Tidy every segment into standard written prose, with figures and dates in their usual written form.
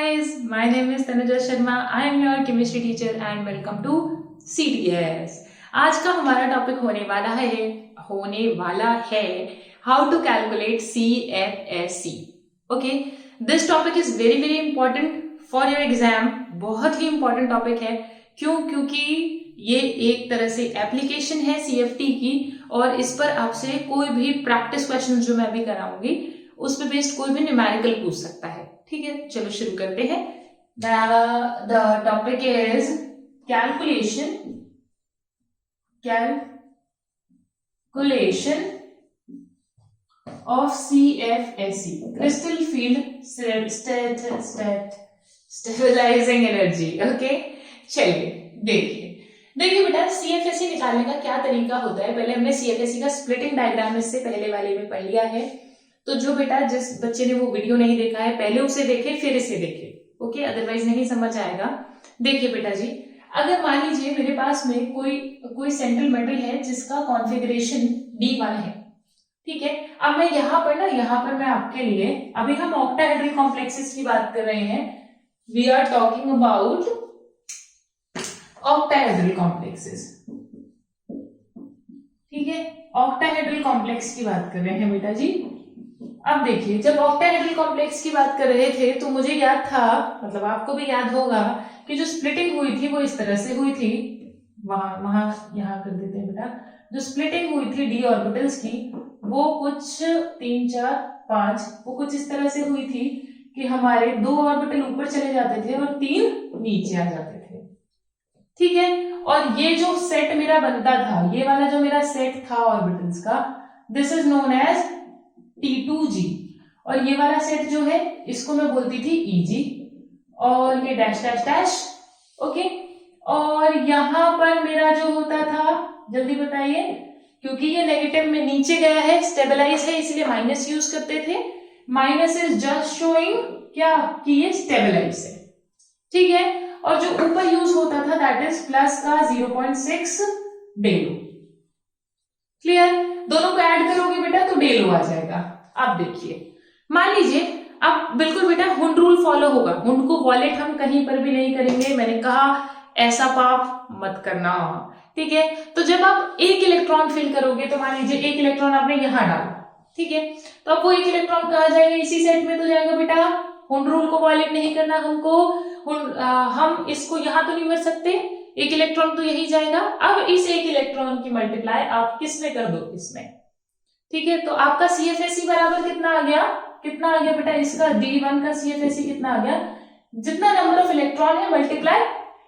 guys, my name is Tanuja Sharma. I am your chemistry teacher and welcome to CTS. आज का हमारा topic होने वाला है how to calculate CFSE. Okay, this topic is very important for your exam. बहुत ही important topic है. क्योंकि ये एक तरह से एप्लीकेशन है CFT की और इस पर आपसे कोई भी प्रैक्टिस क्वेश्चन जो मैं भी कराऊंगी उस पे बेस्ड कोई भी न्यूमेरिकल पूछ सकता है. ठीक है, चलो शुरू करते हैं. The topic is calculation of CFSE, crystal field stabilising energy. Okay, चलिए देखिए बेटा, CFSE निकालने का क्या तरीका होता है. पहले हमने CFSE का स्प्लिटिंग डायग्राम इससे पहले वाले में पढ़ लिया है. तो जो बेटा जिस बच्चे ने वो वीडियो नहीं देखा है पहले उसे देखे फिर इसे देखे. ओके, अदरवाइज नहीं समझ आएगा. देखिए बेटा जी, अगर मान लीजिए मेरे पास में कोई सेंट्रल मेटल है जिसका कॉन्फ़िगरेशन D1 है. ठीक है, अब मैं यहाँ पर मैं आपके लिए, अभी हम ऑक्टाहेड्रल कॉम्प्लेक्सेस की बात कर रहे हैं. We are talking about octahedral complexes. ठीक है, ऑक्टाहेड्रल कॉम्प्लेक्स की बात कर रहे हैं बेटा जी. अब देखिए, जब ऑक्टाहेड्रल कॉम्प्लेक्स की बात कर रहे थे तो मुझे याद था, मतलब आपको भी याद होगा कि जो स्प्लिटिंग हुई थी वो इस तरह से हुई थी. वहां यहाँ कर देते हैं बेटा. जो स्प्लिटिंग हुई थी d ऑर्बिटल्स की वो कुछ 3 4 5 वो कुछ इस तरह से हुई थी कि हमारे 2 ऑर्बिटल ऊपर चले जाते थे और 3 नीचे आ जाते थे. ठीक है, और ये जो सेट मेरा बनता था, ये वाला जो मेरा सेट था ऑर्बिटल्स का, this is known as T2G. और ये वाला सेट जो है इसको मैं बोलती थी EG, और ये डैश डैश डैश. ओके, और यहां पर मेरा जो होता था, जल्दी बताइए, क्योंकि ये नेगेटिव में नीचे गया है, स्टेबलाइज है, इसलिए माइनस यूज करते थे. माइनस इज जस्ट शोइंग क्या कि ये स्टेबलाइज है. ठीक है, और जो ऊपर यूज होता था दैट इज प्लस का 0.6 डेलो. क्लियर? दोनों को ऐड करोगे बेटा तो डेलो आ जाएगा. अब देखिए, मान लीजिए, अब बिल्कुल बेटा हुंड रूल फॉलो होगा. हुंड को वॉलेट हम कहीं पर भी नहीं करेंगे. मैंने कहा ऐसा पाप मत करना. ठीक है, तो जब आप एक इलेक्ट्रॉन फिल करोगे तो मान लीजिए एक इलेक्ट्रॉन आपने यहां डाला. ठीक है, तो अब वो एक इलेक्ट्रॉन कहाँ जाएगा? इसी सेट में तो जाएगा बेटा. हुंड रूल को वॉलेट नहीं करना हमको. हम इसको यहां तो नहीं भर सकते, एक इलेक्ट्रॉन तो यही जाएगा. अब इस एक इलेक्ट्रॉन की मल्टीप्लाई आप किस में कर दो? इसमें. ठीक है, तो आपका CFSE बराबर कितना आ गया बेटा? इसका D1 का CFSE कितना आ गया? जितना नंबर ऑफ इलेक्ट्रॉन है मल्टीप्लाई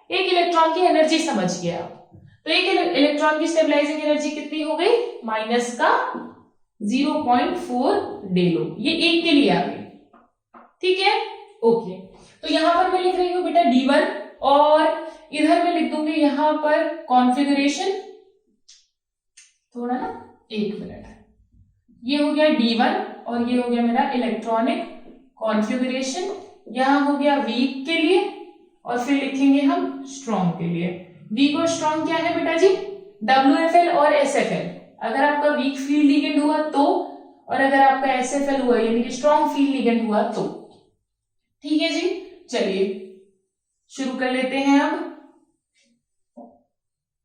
एक इलेक्ट्रॉन की एनर्जी समझिए आप. तो एक इलेक्ट्रॉन की स्टेबलाइजिंग एनर्जी कितनी हो गई? माइनस का 0.4 डेलो. ये एक के लिए आ गई. ठीक है, ओके. तो यहां पर मैं लिख रही हूं बेटा D1, और इधर मैं लिख दूंगी यहां पर कॉन्फ़िगरेशन. थोड़ा ना, 1 मिनट. ये हो गया D1 और ये हो गया मेरा इलेक्ट्रॉनिक कॉन्फ़िगरेशन. यहां हो गया वीक के लिए, और फिर लिखेंगे हम स्ट्रॉन्ग के लिए. वीक और स्ट्रॉन्ग क्या है बेटा जी? WFL और SFL. अगर आपका वीक फील्ड लिगेंड हुआ तो, और अगर आपका SFL हुआ यानी कि स्ट्रॉन्ग फील्ड लिगेंड हुआ तो. ठीक है जी, चलिए शुरू कर लेते हैं. अब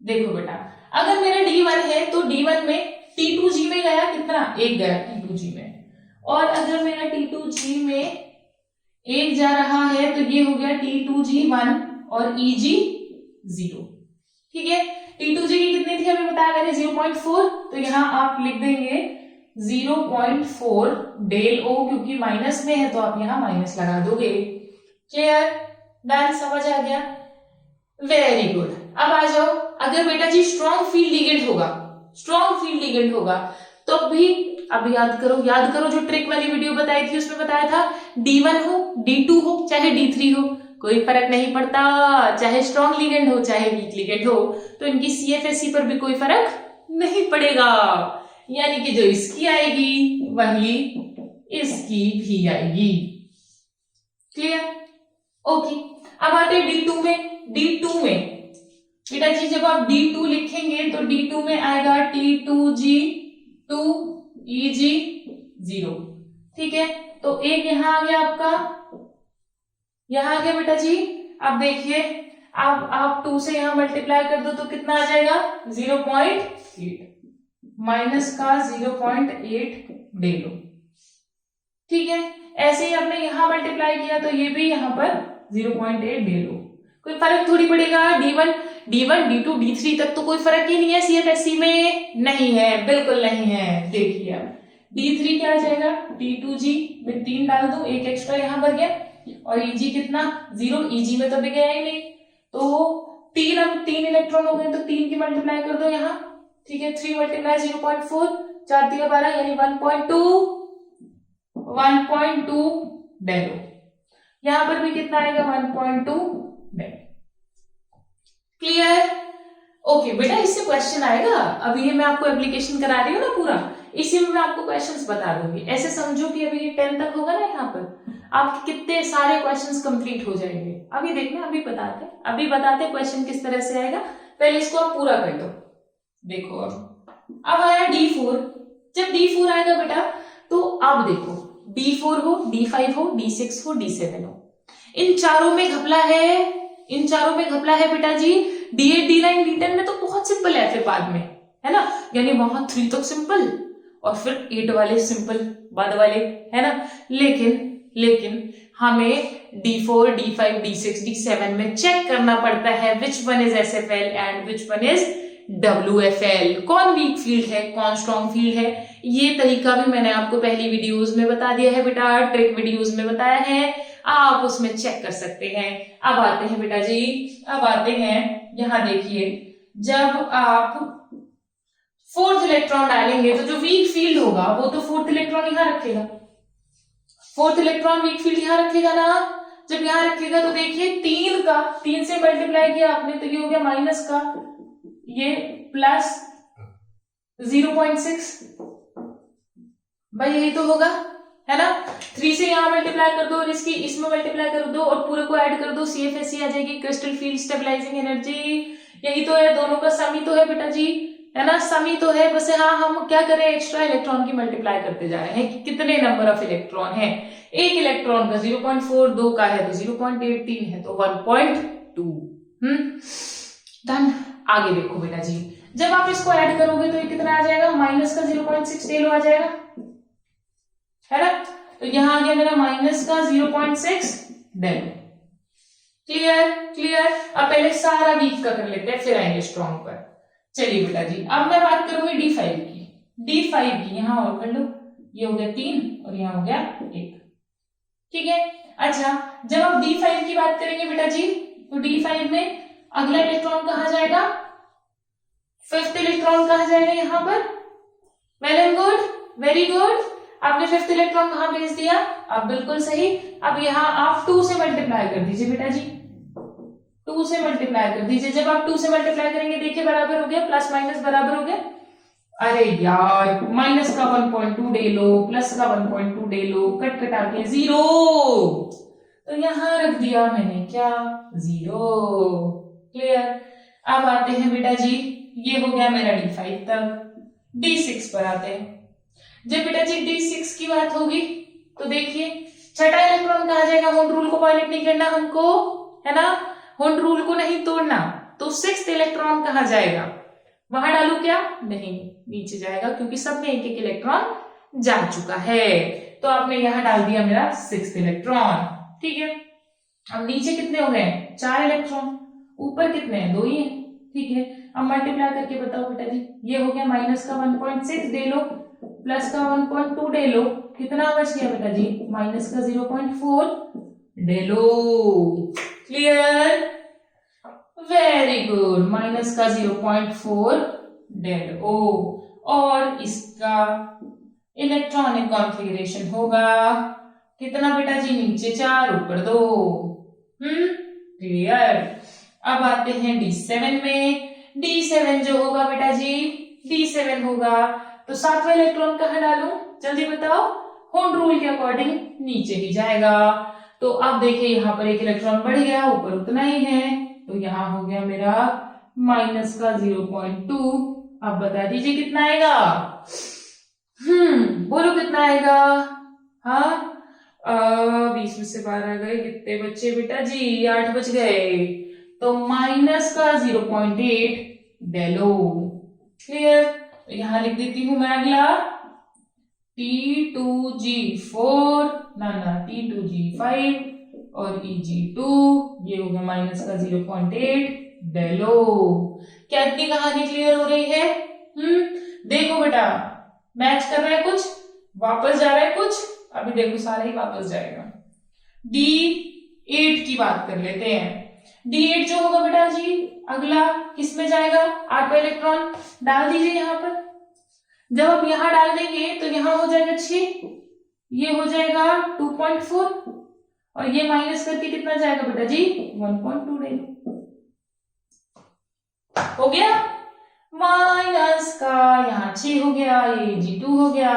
देखो बेटा, अगर मेरा D1 है तो D1 में T2G में गया कितना? 1 गया T2G में. और अगर मेरा T2G में 1 जा रहा है तो ये हो गया T2G1 और EG 0. ठीक है, T2G की कितनी थी अभी बताया मैंने? 0.4. तो यहां आप लिख देंगे 0.4 डेल O, क्योंकि माइनस में है तो आप यहां माइनस लगा दोगे. क्लियर? डन? समझ आ गया? Very good. अब आ जाओ, अगर बेटा जी स्ट्रॉन्ग फील्ड लिगेंड होगा तो भी, अब याद करो जो ट्रिक वाली वीडियो बताई थी उसमें बताया था D1 हो, D2 हो, चाहे D3 हो, कोई फर्क नहीं पड़ता. चाहे स्ट्रॉन्ग लिगेंड हो चाहे वीक लिगेंड हो, तो इनकी CFSE पर भी कोई फर्क नहीं पड़ेगा. यानी कि जो इसकी आएगी वही इसकी भी आएगी. क्लियर? ओके, अब आते हैं D2 में बेटा जी, जब आप D2 लिखेंगे तो D2 में आएगा T2G 2 EG 0. ठीक है, तो एक यहां आ गया आपका यहाँ आ गया बेटा जी। अब देखिए, अब आप 2 से यहाँ मल्टीप्लाई कर दो तो कितना आ जाएगा 0.8, माइनस का 0.8 ले लो। ठीक है, ऐसे ही आपने यहाँ मल्टीप्लाई किया तो ये भी यहाँ पर 0.8 ले लो, कोई फर्क थोड़ी पड़ेगा। D1 D2 D3 तक तो कोई फर्क ही नहीं है CFSE में, नहीं है, बिल्कुल नहीं है। देखिए अब D3 क्या आ जाएगा, D2G में 3 डाल दो, एक एक्स्ट्रा यहाँ भर गया, और EG कितना 0, EG में तो भी गया ही नहीं, तो 3, अब 3 इलेक्ट्रॉन हो गए तो 3 की मल्टीप्लाई कर दो यहाँ। ठीक है, 3 मल्टीप्लाई 0.4, 4 3 12 यानी 1.2 डेलो। यहां पर भी कितना आएगा 1.2 डेलो। क्लियर? ओके बेटा, इससे क्वेश्चन आएगा। अभी ये मैं आपको एप्लीकेशन करा रही हूँ ना पूरा, इसी में मैं आपको क्वेश्चंस बता दूंगी। ऐसे समझो कि अभी ये 10 तक होगा ना, यहाँ पर आपके कितने सारे क्वेश्चंस कंप्लीट हो जाएंगे। अभी देखना, अभी बताते क्वेश्चन किस तरह से आएगा। पहले इसको आप पूरा कर दो। देखो अब आया D4। जब D4 आएगा बेटा तो अब देखो D4 हो, D5 हो, D6 हो, D7 हो, इन चारों में घपला है बेटा जी। D8 D9 D10 में तो बहुत सिंपल है, फिर बाद में है ना, यानी वहां 3 तक सिंपल और फिर 8 वाले सिंपल बाद वाले, है ना। लेकिन हमें D4 D5 D6 D7 में चेक करना पड़ता है which one is SFL and which one is WFL, कौन वीक फील्ड है कौन स्ट्रॉन्ग फील्ड है। ये तरीका भी मैंने आपको पहली वीडियोस में बता दिया है बेटा, ट्रिक वीडियोस में बताया है, आप उसमें चेक कर सकते हैं। अब आते हैं बेटा जी, अब आते हैं यहां देखिए, जब आप 4th इलेक्ट्रॉन डालेंगे तो जो वीक फील्ड होगा वो तो 4th इलेक्ट्रॉन यहां रखेगा, 4th इलेक्ट्रॉन वीक फील्ड यहां रखेगा ना। जब यहां रखेगा तो देखिए 3 से मल्टीप्लाई किया आपने तो ये हो गया माइनस का, ये प्लस 0.6, भाई यही तो होगा, है ना। 3 से यहां मल्टीप्लाई कर दो और इसमें मल्टीप्लाई कर दो और पूरे को ऐड कर दो, CFSE आ जाएगी, क्रिस्टल फील्ड स्टेबलाइजिंग एनर्जी। यही तो है, दोनों का सम ही तो है बेटा जी, है ना, सम ही तो है। बस हाँ, हम क्या करें, एक्स्ट्रा इलेक्ट्रॉन की मल्टीप्लाई करते जा रहे हैं कि कितने नंबर ऑफ इलेक्ट्रॉन है। एक इलेक्ट्रॉन का 0.4, 2 का है तो 0.8, 3 है तो 1.2। डन। आगे देखो बेटा जी, जब आप इसको ऐड करोगे तो ये कितना आ जाएगा, माइनस का 0.6 डेलो आ जाएगा, है ना। तो यहां आ गया मेरा माइनस का 0.6 डेलो। क्लियर। अब पहले सारा वीक का कर लेते हैं, फिर आएंगे स्ट्रॉन्ग पर। चलिए बेटा जी, अब मैं बात करूंगी D5 की यहां और कर लो, ये हो गया 3 और यहां हो गया 1। ठीक है, अच्छा जब आप D5 की बात करेंगे बेटा जी तो D5 में अगला इलेक्ट्रॉन कहां जाएगा, 5th इलेक्ट्रॉन कहां जाएगा यहां पर। Well and good, very good, आपने 5th इलेक्ट्रॉन कहां भेज दिया, अब बिल्कुल सही। अब यहां आप 2 से मल्टीप्लाई कर दीजिए बेटा जी, 2 से मल्टीप्लाई कर दीजिए। जब आप 2 से मल्टीप्लाई करेंगे देखिए बराबर हो गया, प्लस माइनस बराबर हो गया। अरे यार, माइनस का 1.2 ले लो, प्लस का 1.2 ले लो, कट कटा के 0, तो यहां रख दिया मैंने क्या, 0। क्लियर। अब आते हैं बेटा जी, ये हो गया मेरा D5 तक। D6 पर आते हैं। जब बेटा जी D6 की बात होगी तो देखिए छठा इलेक्ट्रॉन कहा जाएगा, होल्ड रूल को वायलेट नहीं करना हमको, है ना, होल्ड रूल को नहीं तोड़ना। तो 6th इलेक्ट्रॉन कहां जाएगा, वहां डालू क्या, नहीं, नीचे जाएगा क्योंकि सब में एक इलेक्ट्रॉन जा चुका है। तो आपने यहां डाल दिया मेरा 6th इलेक्ट्रॉन। ठीक है, अब नीचे कितने हो गए, 4 इलेक्ट्रॉन, ऊपर कितने हैं, 2 ही हैं। ठीक है, अब मल्टीप्लाई करके बताओ बेटा जी, ये हो गया माइनस का 1.6 दे लो, प्लस का 1.2 डे लो, कितना बच गया बेटा जी, माइनस का 0.4 डे लो। क्लियर, वेरी गुड, माइनस का 0.4 डे लो। और इसका इलेक्ट्रॉनिक कॉन्फ़िगरेशन होगा कितना बेटा जी, नीचे 4 ऊपर 2। क्लियर। अब आते हैं D7 में। D7 जो होगा बेटा जी, D7 होगा तो 7वां इलेक्ट्रॉन कहां डालूं, जल्दी बताओ, होल्ड रूल के अकॉर्डिंग नीचे ही जाएगा। तो अब देखिए यहाँ पर एक इलेक्ट्रॉन बढ़ गया, ऊपर उतना ही है, तो यहाँ हो गया मेरा माइनस का 0.2। अब बता दीजिए कितना आएगा, बोलो कितना आएगा। हाँ, अब 20 में से 12 गए, कितने बचे बेटा जी? 8 बच गए। तो माइनस का 0.8 डेलो। क्लियर? तो यहां लिख देती हूं मैं अगला T2G4 ना T2G5 और EG2, ये हो गया माइनस का 0.8 डेलो। क्या इतनी कहानी क्लियर हो रही है? देखो बेटा, मैच कर रहा है कुछ, वापस जा रहा है कुछ, अभी देखो सारा ही वापस जाएगा। D8 की बात कर लेते हैं। D8 जो होगा बेटा जी अगला किस में जाएगा? 8वां इलेक्ट्रॉन डाल दीजिए यहाँ पर। जब आप यहां डाल देंगे तो यहां हो जाएगा 6, ये हो जाएगा 2.4 और ये माइनस करके कितना जाएगा बेटा जी? 1.2 डेलो। हो गया? माइनस का यहाँ 6 हो गया, ये G2 हो गया,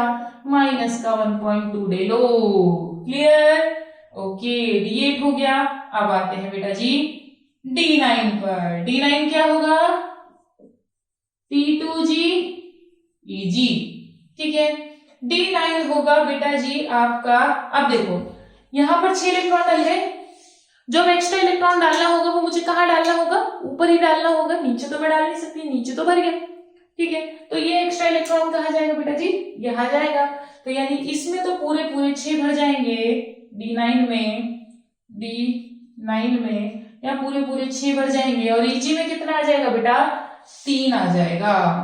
माइनस का 1.2 डेलो। क्लियर? ओके, D8 हो गया। अब आते हैं बेटा जी D9 पर। D9 क्या होगा? T2G EG। ठीक है, D9 होगा बेटा जी आपका। अब देखो यहां पर 6 इलेक्ट्रॉन डल गए, जो एक्स्ट्रा इलेक्ट्रॉन डालना होगा वो मुझे कहाँ डालना होगा? ऊपर ही डालना होगा, नीचे तो मैं डाल नहीं सकती, नीचे तो भर गया। ठीक है, तो ये एक्स्ट्रा इलेक्ट्रॉन कहाँ जाएगा बेटा जी? यहाँ जाएगा। तो यानी इसमें तो पूरे 6 भर जाएंगे D9 में या पूरे 6 भर जाएंगे और EG में कितना आ जाएगा बेटा? 3 आ जाएगा।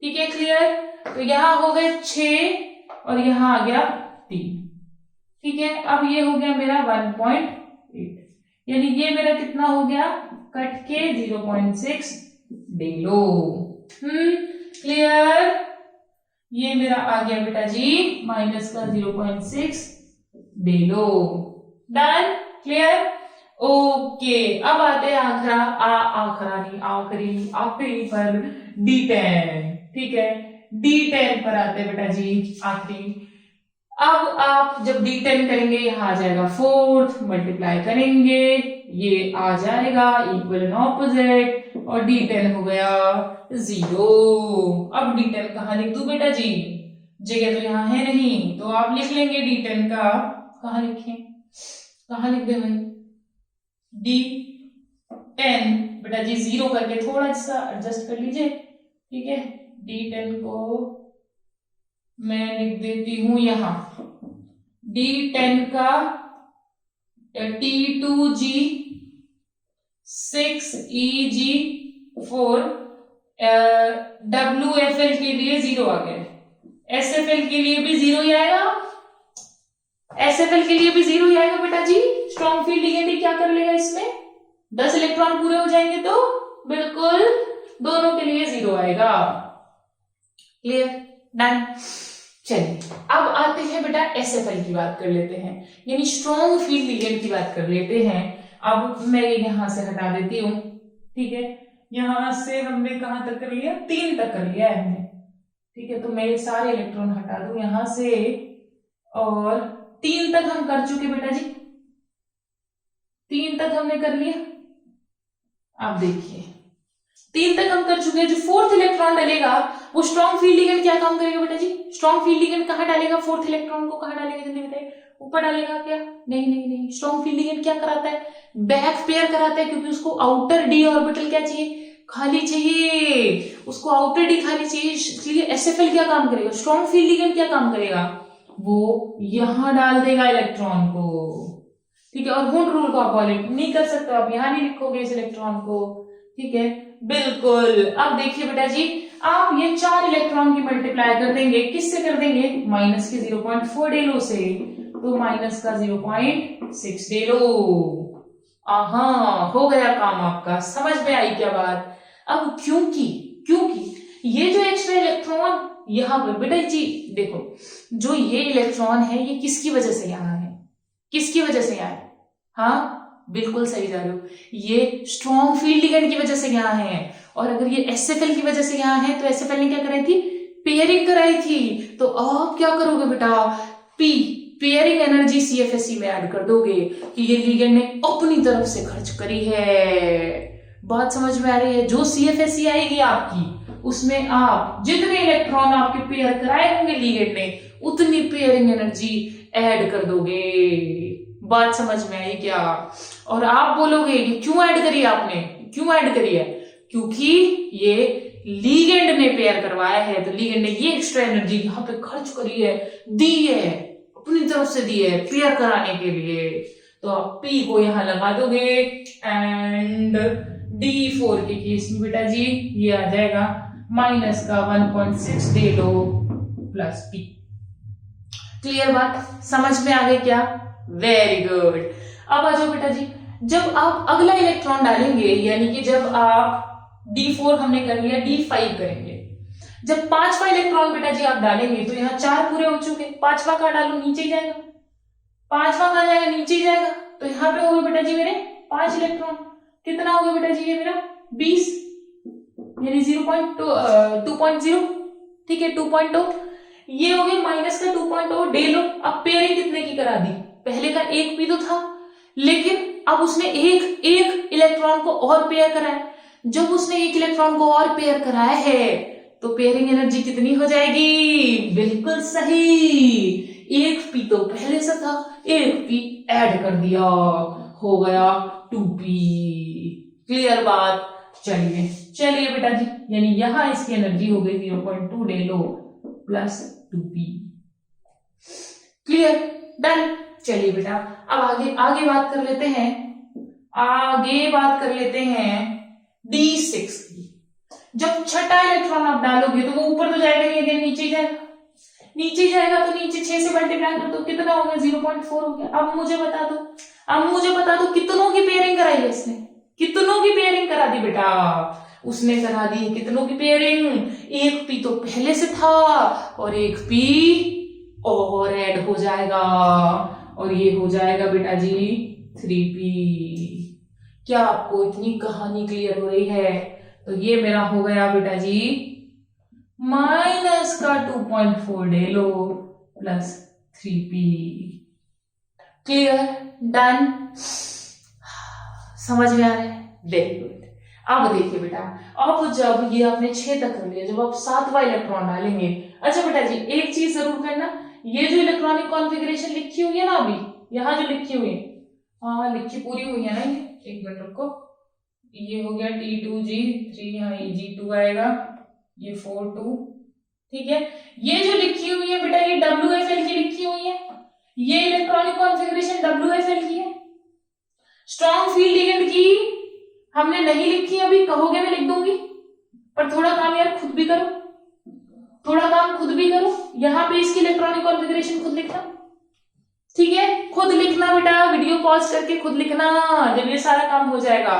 ठीक है, क्लियर? तो यहाँ हो गए 6 और यहाँ आ गया 3। ठीक है, अब ये हो गया मेरा 1.8, यानी ये मेरा कितना हो गया? कट के 0.6 डेलो। क्लियर? ये मेरा आ गया बेटा जी माइनस का 0.6 डेलो। डन? क्लियर? ओके, अब आते हैं आखिरी पर D10। ठीक है, D10 पर आते हैं बेटा जी आखिरी। अब आप जब D10 करेंगे यहाँ आ जाएगा 4th, मल्टीप्लाई करेंगे ये आ जाएगा इक्वल एंड ऑपोजिट और D10 हो गया 0। अब D10 कहाँ लिख दूं बेटा जी? जगह तो यहाँ है नहीं, तो आप लिख लेंगे D10 का। कहाँ लिखें? कहाँ लिख दे भाई? D10 बेटा जी 0 करके थोड़ा सा एडजस्ट कर लीजिए। ठीक है, D10 को मैं लिख देती हूं यहां D10 का T2G 6EG4 WFL के लिए 0 आ गया, SFL के लिए भी 0 ही आएगा, SFL के लिए भी 0 ही आएगा बेटा जी। स्ट्रॉन्ग फील्ड लिगेंड क्या कर लेगा? इसमें 10 इलेक्ट्रॉन पूरे हो जाएंगे तो बिल्कुल दोनों के लिए 0 आएगा। क्लियर? डन? चलिए अब आते हैं बेटा SFL की बात कर लेते हैं, यानी स्ट्रॉन्ग फील्ड लिगेंड की बात कर लेते हैं। अब मैं यहां से हटा देती हूं। ठीक है, यहां से हमने कहां तक कर लिया? 3 तक कर लिया है हमने। ठीक है, तो मैं सारे इलेक्ट्रॉन हटा दूं यहां से और 3 तक हम कर चुके बेटा जी, 3 तक हमने कर लिया। आप देखिए 3 तक हम कर चुके हैं। जो 4th इलेक्ट्रॉन डलेगा वो स्ट्रॉन्ग फील्ड लिगेंड क्या काम करेगा बेटा जी? स्ट्रॉन्ग फील्ड लिगेंड कहाँ डालेगा? 4th इलेक्ट्रॉन को कहाँ डालेगा? जल्दी बताइए। ऊपर डालेगा क्या? नहीं। स्ट्रॉन्ग फील्ड लिगेंड क्या कराता है? बैक पेयर कराता है, क्योंकि उसको आउटर डी ऑर्बिटल क्या चाहिए? खाली चाहिए। उसको आउटर डी खाली चाहिए, इसलिए SFL क्या काम करेगा? स्ट्रॉन्ग फील्ड लिगेंड क्या काम करेगा? वो यहां डाल देगा इलेक्ट्रॉन को। ठीक है, और हुंड रूल को आप वॉल्यूम नहीं कर सकते, आप यहां नहीं लिखोगे इस इलेक्ट्रॉन को। ठीक है, बिल्कुल। अब देखिए बेटा जी, आप ये 4 इलेक्ट्रॉन की मल्टीप्लाई कर देंगे, किससे कर देंगे? माइनस के 0.4 डेलो से, तो माइनस का 0.6 डेलो। आहा, हो गया काम आपका। समझ में आई क्या बात? अब क्योंकि ये जो एक्स्ट्रा इलेक्ट्रॉन यहां पर बेटा जी देखो, जो ये इलेक्ट्रॉन है ये किसकी वजह से यहाँ है? किसकी वजह से यहाँ है? हाँ बिल्कुल सही जा रहे हो, ये स्ट्रॉन्ग फील्ड लिगेंड की वजह से यहाँ है। और अगर ये SFL की वजह से यहाँ है तो SFL ने क्या कराई थी? पेयरिंग कराई थी। तो आप क्या करोगे बेटा? पेयरिंग एनर्जी CFSE में ऐड कर दोगे कि ये लिगेंड ने अपनी तरफ से खर्च करी है। बात समझ में आ रही है? जो CFSE आएगी आपकी, उसमें आप जितने इलेक्ट्रॉन आपके पेयर कराए होंगे लिगेंड ने, उतनी पेयरिंग एनर्जी ऐड कर दोगे। बात समझ में आई क्या? और आप बोलोगे कि क्यों ऐड करी आपने, क्यों ऐड करी है? क्योंकि ये लीगेंड ने पेयर करवाया है, तो लीगेंड ने ये एक्स्ट्रा एनर्जी यहाँ पे खर्च करी है, दी है, अपनी तरफ से दी है पेयर कराने के लिए। तो आप P को यहां लगा दोगे एंड D4 के केस में बेटा जी ये आ जाएगा माइनस का 1.6 दे लो प्लस P। क्लियर बात? समझ में आ गई क्या? Very good. अब आ जाओ बेटा जी, जब आप अगला इलेक्ट्रॉन डालेंगे, यानी कि जब आप D4 हमने कर लिया, D5 करेंगे, जब पांचवा इलेक्ट्रॉन बेटा जी आप डालेंगे तो यहाँ 4 पूरे हो चुके, पांचवा का डालू नीचे जाएगा, पांचवा का जाएगा नीचे जाएगा, तो यहाँ पे होगा बेटा जी मेरे 5 इलेक्ट्रॉन। कितना होगा बेटा जी ये मेरा 20, यानी 2.0, ठीक है 2.0, ये हो गया माइनस का 2.0 डे लो। अब पेयरिंग कितने की करा दी? पहले का एक पी तो था, लेकिन अब उसने एक इलेक्ट्रॉन को और पेयर कराया। जब उसने एक इलेक्ट्रॉन को और पेयर कराया है तो पेयरिंग एनर्जी कितनी हो जाएगी? बिल्कुल सही, एक पी तो पहले से था, एक पी ऐड कर दिया, हो गया 2p। क्लियर बात? चलिए बेटा जी, यानी यहां इसकी एनर्जी हो गई 0.2 डे लो प्लस 2p। क्लियर? डन। चलिए बेटा अब आगे बात कर लेते हैं, D6 की। जब छठा इलेक्ट्रॉन आप डालोगे तो वो ऊपर तो जाएगा नहीं, अगेन नीचे ही जाएगा, नीचे जाएगा तो नीचे 6 से मल्टीप्लाई कर दो, कितना हो गया? 0.4 हो गया। अब मुझे बता दो कितनों की पेयरिंग कराई है इसने? कितनों की पेयरिंग करा दी बेटा? उसने करा दी कितनों की पेयरिंग? एक पी तो पहले से था और एक पी और ऐड हो जाएगा, और ये हो जाएगा बेटा जी 3p। क्या आपको इतनी कहानी क्लियर हो रही है? तो ये मेरा हो गया बेटा जी माइनस का 2.4 डे लो प्लस 3p। क्लियर? डन? समझ में आ रहा है? Very good. अब देखिए बेटा, अब जब ये आपने 6 तक कर लिया, जब आप 7वां इलेक्ट्रॉन डालेंगे, अच्छा बेटा जी एक चीज जरूर करना, ये जो इलेक्ट्रॉनिक कॉन्फ़िगरेशन लिखी हुई है ना, अभी यहाँ जो लिखी हुई है, हाँ लिखी पूरी हुई है ना, ये एक मिनट रुको, ये हो गया T2G3, यहाँ Eg2 आएगा, ये 4 2, ठीक है। ये जो लिखी हुई है बेटा ये WFL की लिखी हुई है, ये इलेक्ट्रॉनिक कॉन्फ़िगरेशन WFL की है। स्ट्रॉन्ग फील्ड लिगेंड की हमने नहीं लिखी अभी, कहोगे मैं लिख दूंगी, पर थोड़ा काम यार खुद भी करो, यहाँ पे इसकी इलेक्ट्रॉनिक कॉन्फ़िगरेशन खुद लिखना, ठीक है, खुद लिखना बेटा, वीडियो पॉज करके खुद लिखना जब ये सारा काम हो जाएगा,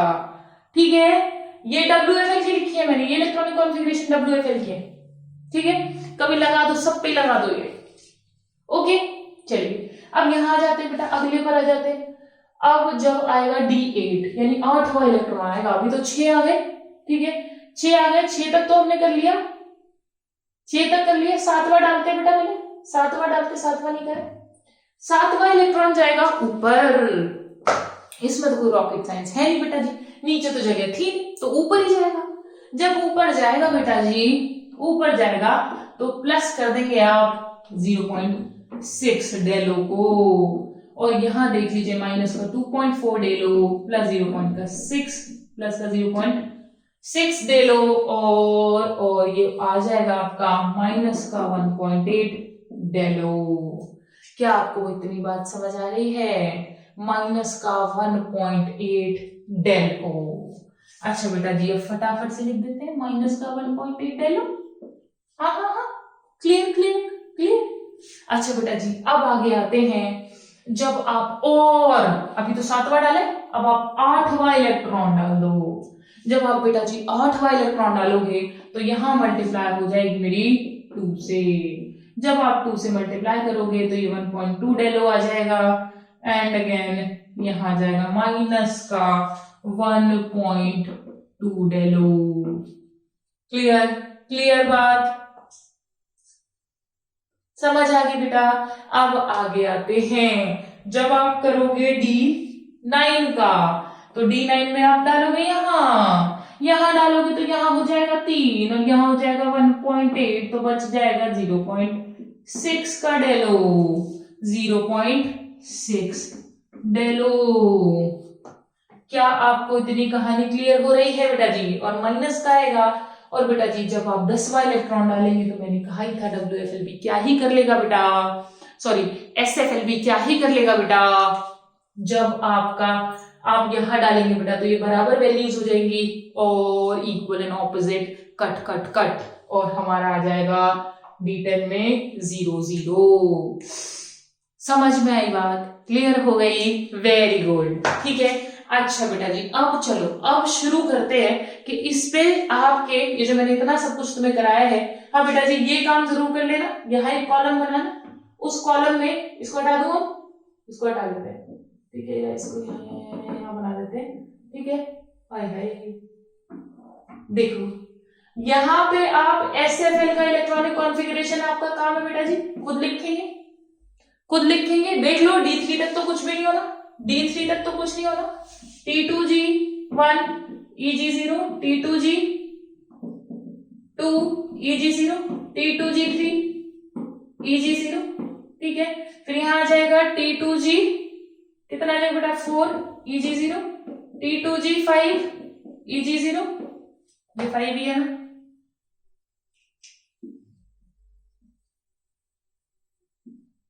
ठीक है। ये WFL की लिखी है मैंने, ये इलेक्ट्रॉनिक कॉन्फ़िगरेशन WFL की है, ठीक है, कभी लगा दो, सब पे लगा दो ये, ओके। चलिए अब यहां आ जाते हैं बेटा, अगले पर आ जाते हैं। अब जब आएगा D8 यानी 8वां इलेक्ट्रॉन आएगा, अभी तो 6 आ गए, ठीक है, 6 आ गए, 6 तक तो हमने कर लिया, 6 तक कर लिया, 7वां डालते हैं बेटा, पहले 7वां डालते, 7वां नहीं करे, 7वां इलेक्ट्रॉन जाएगा ऊपर, इसमें तो कोई रॉकेट साइंस है नहीं बेटा जी, नीचे तो जगह थी तो ऊपर ही जाएगा। जब ऊपर जाएगा बेटा जी, ऊपर जाएगा तो प्लस कर देंगे आप 0.6 डेलो को, और यहां देख लीजिए माइनस का 2.4 डेलो प्लस 0.6 प्लस का 0.6 डेलो, और ये आ जाएगा आपका माइनस का 1.8 डेलो। क्या आपको इतनी बात समझ आ रही है? माइनस का 1.8 डेल ओ। अच्छा बेटा जी अब फटाफट से लिख देते हैं माइनस का 1.8 डेलो, हाँ, क्लियर। अच्छा बेटा जी अब आगे आते हैं, जब आप, और अभी तो 7वां डाले, अब आप 8वां इलेक्ट्रॉन डाल दो। जब आप बेटा जी 8वां इलेक्ट्रॉन डालोगे तो यहां मल्टीप्लाई हो जाएगी मेरी 2 से, जब आप 2 से मल्टीप्लाई करोगे तो ये 1.2 डेलो आ जाएगा, एंड अगेन यहां आ जाएगा माइनस का 1.2 डेलो। क्लियर बात? समझ आ गई बेटा? अब आगे आते हैं, जब आप करोगे D9 का, तो D9 में आप डालोगे यहां डालोगे तो यहां हो जाएगा 3 और यहां हो जाएगा 1.8, तो बच जाएगा 0.6 का डेलो। 0.6 डेलो। क्या आपको इतनी कहानी क्लियर हो रही है बेटा जी? और माइनस का आएगा, और बेटा जी जब आप 10वां इलेक्ट्रॉन डालेंगे तो मैंने कहा ही था WFLB क्या ही कर लेगा बेटा, सॉरी SFLB क्या ही कर लेगा बेटा, जब आप यहां डालेंगे बेटा तो ये बराबर वैल्यूज हो जाएंगी और equal and opposite, cut cut cut, और हमारा आ जाएगा D10 में 0 0। समझ में आई बात? क्लियर हो गई? वेरी गुड, ठीक है। अच्छा बेटा जी अब चलो अब शुरू करते हैं कि इस पे आपके ये जो मैंने इतना सब कुछ तुम्हें कराया है, हाँ बेटा जी ये काम जरूर कर लेना, यहाँ एक कॉलम बनाना, उस कॉलम में इसको हटा दो, इसको हटा देते हैं, ठीक है, या इसको यहाँ बना देते हैं, ठीक है। हाय हाय देखो यहाँ पे आप SFL का इलेक्ट्रॉनिक कॉन्फ़िगरेशन आपका काम है बेटा जी, खुद लिखेंगे, देख लो D3 तक तो कुछ भी नहीं होना, D3 तक तो कुछ नहीं होना, T2G1 EG0, T2G2 EG0, T2G3 EG0, ठीक है। फिर यहां आ जाएगा T2G कितना आ जाएगा बेटा 4 EG0, T2G5 EG0, ये 5 ही है ना,